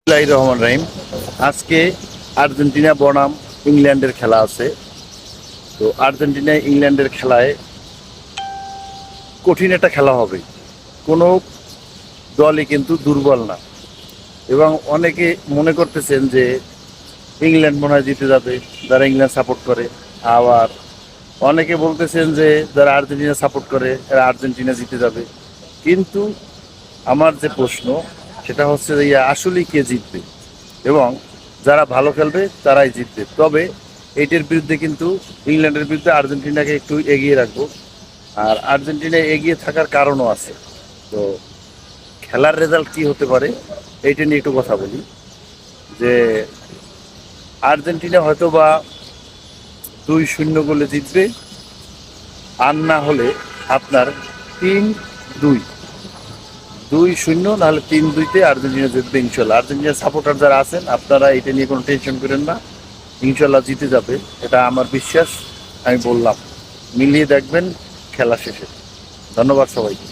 বিসমিল্লাহির রহমানির রহিম। আজকে আর্জেন্টিনা বনাম ইংল্যান্ডের খেলা আছে। তো আর্জেন্টিনা ইংল্যান্ডের খেলায় কঠিন একটা খেলা হবে। কোনো দলই কিন্তু দুর্বল না, এবং অনেকে মনে করতেছেন যে ইংল্যান্ড মনে হয় জিতে যাবে, যারা ইংল্যান্ড সাপোর্ট করে। আবার অনেকে বলতেছেন যে যারা আর্জেন্টিনা সাপোর্ট করে এরা আর্জেন্টিনা জিতে যাবে। কিন্তু আমার যে প্রশ্ন সেটা হচ্ছে যে আসলেই কে জিতবে, এবং যারা ভালো খেলবে তারাই জিতবে। তবে এইটার বিরুদ্ধে কিন্তু ইংল্যান্ডের বিরুদ্ধে আর্জেন্টিনাকে একটু এগিয়ে রাখবো। আর আর্জেন্টিনা এগিয়ে থাকার কারণও আছে। তো খেলার রেজাল্ট কি হতে পারে এইটা নিয়ে একটু কথা বলি। যে আর্জেন্টিনা হয়তো বা 2-0 গোলে জিতবে, আর না হলে আপনার 3-2, 2-0 নাহলে 3-2-তে আর্জেন্টিনা জিতবে ইনশাল্লাহ। আর্জেন্টিনার সাপোর্টার যারা আছেন আপনারা এটা নিয়ে কোনো টেনশন করেন না, ইনশাল্লাহ জিতে যাবে, এটা আমার বিশ্বাস। আমি বললাম, মিলিয়ে দেখবেন খেলা শেষে। ধন্যবাদ সবাইকে।